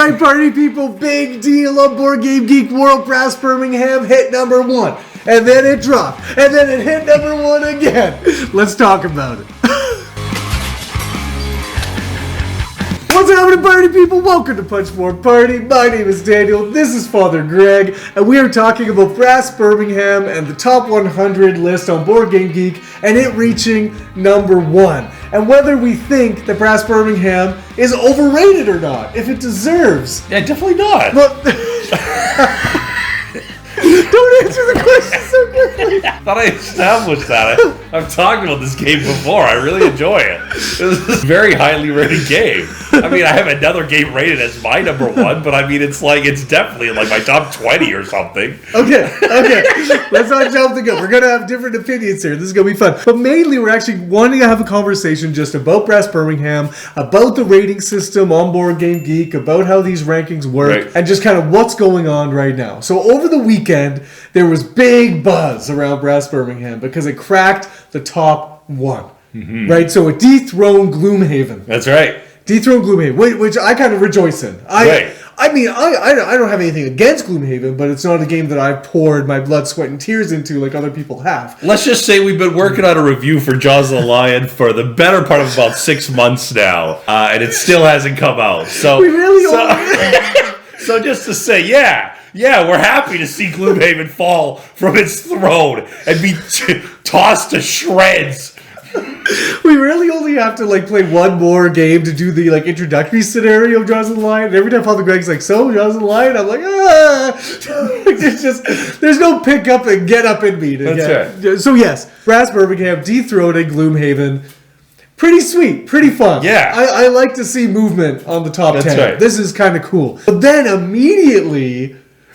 Alright, party people, big deal on BoardGameGeek World Brass Birmingham hit number 1. And then it dropped. And then it hit number 1 again. Let's talk about it. What's happening, party people? Welcome to Punch Board Party. My name is Daniel. This is Fr.Greg. And we are talking about Brass Birmingham and the top 100 list on BoardGameGeek and it reaching number 1. And whether we think that Brass Birmingham is overrated or not, if it deserves. Yeah, definitely not. Well, don't answer the question so quickly. I thought I established that. I've talked about this game before. I really enjoy it. This is a very highly rated game. I mean, I have another game rated as my number 1, but I mean, it's definitely in my top 20 or something. Okay. Let's not jump the gun. We're going to have different opinions here. This is going to be fun. But mainly, we're actually wanting to have a conversation just about Brass Birmingham, about the rating system on BoardGameGeek, about how these rankings work, right, and just kind of what's going on right now. So over the weekend, there was big buzz around Brass Birmingham because it cracked the top 1. Mm-hmm. Right? So it dethroned Gloomhaven. That's right. Dethroned Gloomhaven, which I kind of rejoice in. I mean, I don't have anything against Gloomhaven, but it's not a game that I've poured my blood, sweat, and tears into like other people have. Let's just say we've been working on a review for Jaws of the Lion for the better part of about 6 months now, and it still hasn't come out. So we really so just to say, yeah, we're happy to see Gloomhaven fall from its throne and be tossed to shreds. We really only have to play one more game to do the introductory scenario of Jaws of the Lion. And every time Fr.Greg's so Jaws of the Lion, I'm like, there's no pick up and get up in me. That's right. So yes, Brass Birmingham dethroning Gloomhaven. Pretty sweet, pretty fun. Yeah. I like to see movement on the top 10. Right. This is kind of cool. But then immediately,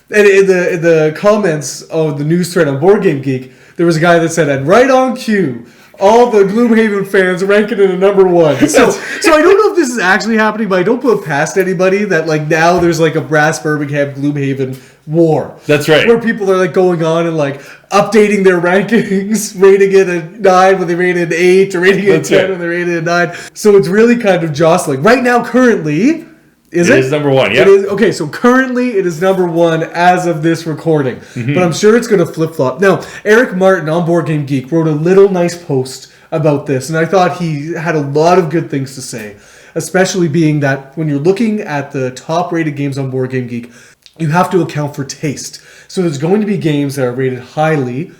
and in the comments of the news thread on BoardGameGeek, there was a guy that said, and right on cue, all the Gloomhaven fans ranking it at number 1. So I don't know if this is actually happening, but I don't put it past anybody that now there's a Brass Birmingham Gloomhaven war. That's right. Where people are going on and updating their rankings, rating it a 9 when they rated an 8, or rating it a 10 when they rated a 9. So it's really kind of jostling. Right now, currently, it is number 1, yeah. It is, okay, so currently it is number 1 as of this recording. Mm-hmm. But I'm sure it's going to flip-flop. Now, Eric Martin on BoardGameGeek wrote a little nice post about this, and I thought he had a lot of good things to say, especially being that when you're looking at the top-rated games on BoardGameGeek, you have to account for taste. So there's going to be games that are rated highly,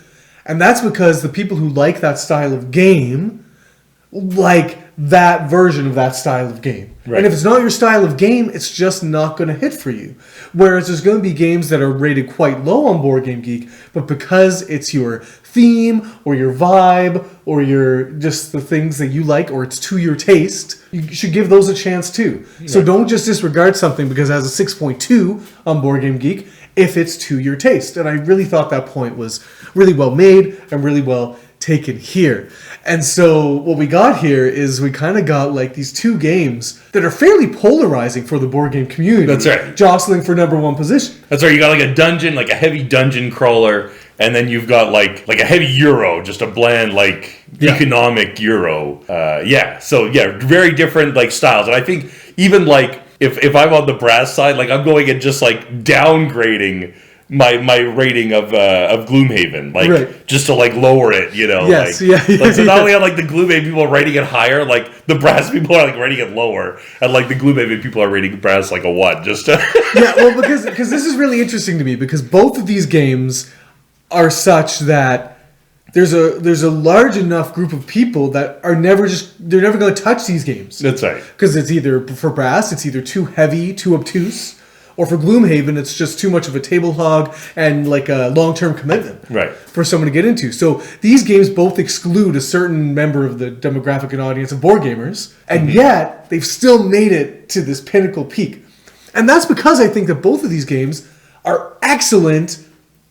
and that's because the people who like that style of game like that version of that style of game. Right. And if it's not your style of game, it's just not going to hit for you. Whereas there's going to be games that are rated quite low on BoardGameGeek, but because it's your theme or your vibe or your just the things that you like or it's to your taste, you should give those a chance too. Yeah. So don't just disregard something because it has a 6.2 on BoardGameGeek if it's to your taste. And I really thought that point was really well made and really well taken here. And so what we got here is we kind of got these two games that are fairly polarizing for the board game community. That's right. Jostling for number 1 position. That's right. You got a dungeon, a heavy dungeon crawler, and then you've got a heavy Euro, just a bland economic Euro. So very different styles. And I think even if I'm on the Brass side, I'm going and just downgrading my rating of Gloomhaven, right, just to lower it, Yes, so not only are the Gloomhaven people are rating it higher, the Brass people are rating it lower, and the Gloomhaven people are rating Brass a 1, just to yeah, well, because this is really interesting to me because both of these games are such that there's a large enough group of people that are never going to touch these games. That's right, because it's either for Brass, it's either too heavy, too obtuse. Or for Gloomhaven, it's just too much of a table hog and a long-term commitment for someone to get into. So these games both exclude a certain member of the demographic and audience of board gamers, and yet they've still made it to this pinnacle peak. And that's because I think that both of these games are excellent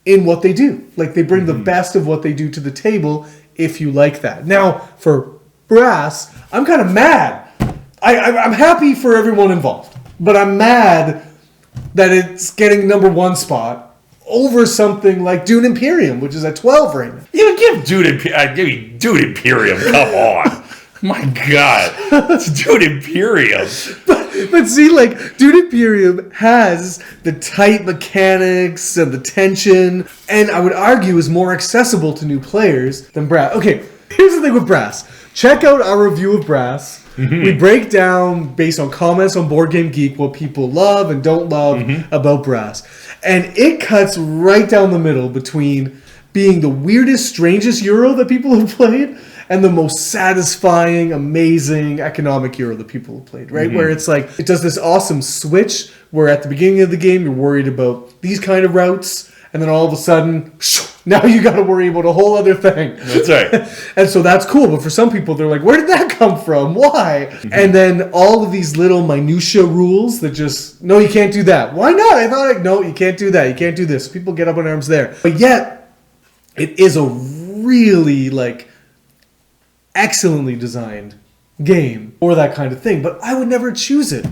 in what they do. They bring the best of what they do to the table if you like that. Now, for Brass, I'm kind of mad. I'm happy for everyone involved, but I'm mad that it's getting number 1 spot over something like Dune Imperium, which is at 12 right now. You give me Dune Imperium, come on. My God. It's Dude Imperium. But see, like, Dude Imperium has the tight mechanics and the tension, and I would argue is more accessible to new players than Brass. Okay, here's the thing with Brass. Check out our review of Brass. We break down, based on comments on BoardGameGeek, what people love and don't love about Brass. And it cuts right down the middle between being the weirdest, strangest Euro that people have played and the most satisfying, amazing economic Euro that people have played, right? Where it's like, it does this awesome switch where at the beginning of the game, you're worried about these kind of routes, and then all of a sudden, now you got to worry about a whole other thing. That's right. And so that's cool, but for some people, they're like, where did that come from? Why? And then all of these little minutia rules that just, no, you can't do that. Why not? I thought, no, you can't do that. You can't do this. People get up in arms there. But yet, it is a really, like, excellently designed game for that kind of thing. But I would never choose it.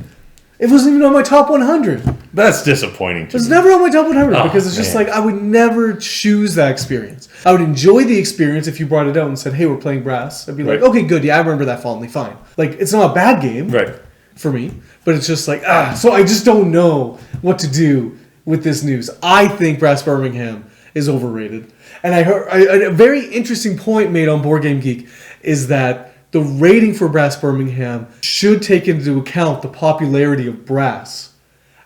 It wasn't even on my top 100. That's disappointing to me. It was never on my top 100 because it's just like, I would never choose that experience. I would enjoy the experience if you brought it out and said, hey, we're playing Brass. I'd be like, okay, good. Yeah, I remember that fondly. Fine. Like, it's not a bad game for me, but it's just like, so I just don't know what to do with this news. I think Brass Birmingham is overrated. And I heard a very interesting point made on BoardGameGeek is that the rating for Brass Birmingham should take into account the popularity of Brass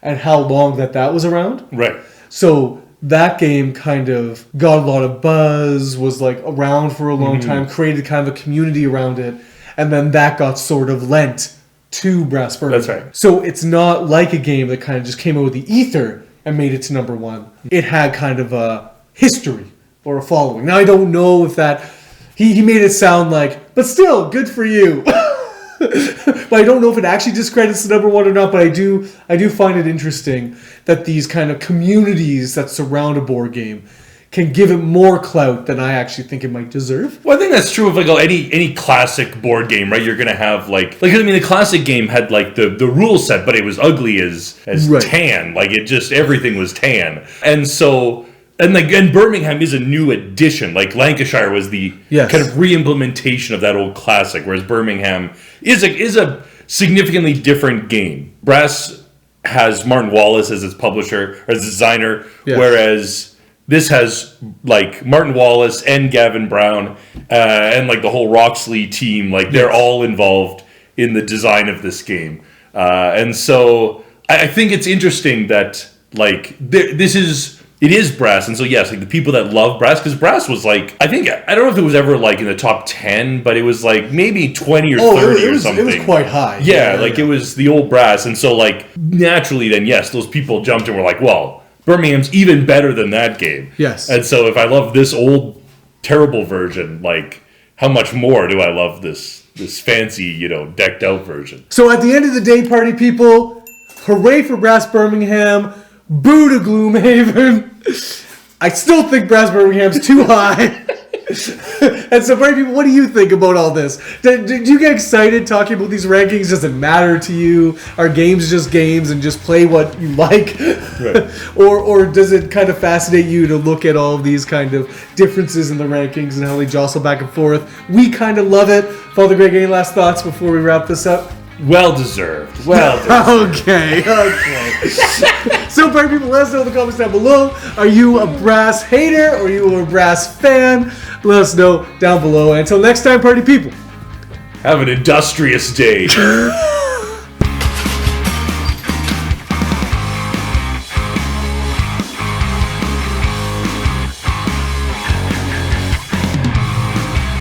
and how long that was around. Right. So that game kind of got a lot of buzz, was like around for a long time, created kind of a community around it, and then that got sort of lent to Brass Birmingham. That's right. So it's not like a game that kind of just came out with the ether and made it to number one. It had kind of a history or a following. Now I don't know if that... He made it sound like, but still, good for you. But I don't know if it actually discredits the number one or not, but I do find it interesting that these kind of communities that surround a board game can give it more clout than I actually think it might deserve. Well, I think that's true of like any classic board game, right? You're gonna have like I mean, the classic game had like the rule set, but it was ugly as tan. Like it just everything was tan, and so. And Birmingham is a new addition. Like Lancashire was the kind of re-implementation of that old classic, whereas Birmingham is a significantly different game. Brass has Martin Wallace as its publisher or as designer, whereas this has like Martin Wallace and Gavin Brown and like the whole Roxley team. Like they're all involved in the design of this game, and so I think it's interesting that like it is Brass, and so yes, like the people that love Brass, because Brass was like, I don't know if it was ever like in the top 10, but it was like maybe 20 or 30 or something. It was quite high. It was the old Brass, and so like naturally then yes, those people jumped and were like, well, Birmingham's even better than that game. Yes. And so if I love this old terrible version, like how much more do I love this fancy, decked out version? So at the end of the day, party people, hooray for Brass Birmingham. Boo to Gloomhaven. I still think Brass Birmingham's too high. And so, party people, what do you think about all this? Did you get excited talking about these rankings? Does it matter to you? Are games just games and just play what you like? Right. or does it kind of fascinate you to look at all of these kind of differences in the rankings and how they jostle back and forth? We kind of love it. Fr.Greg, any last thoughts before we wrap this up? Well deserved. Okay. So, party people, let us know in the comments down below. Are you a Brass hater or are you a Brass fan? Let us know down below. And until next time, party people, have an industrious day.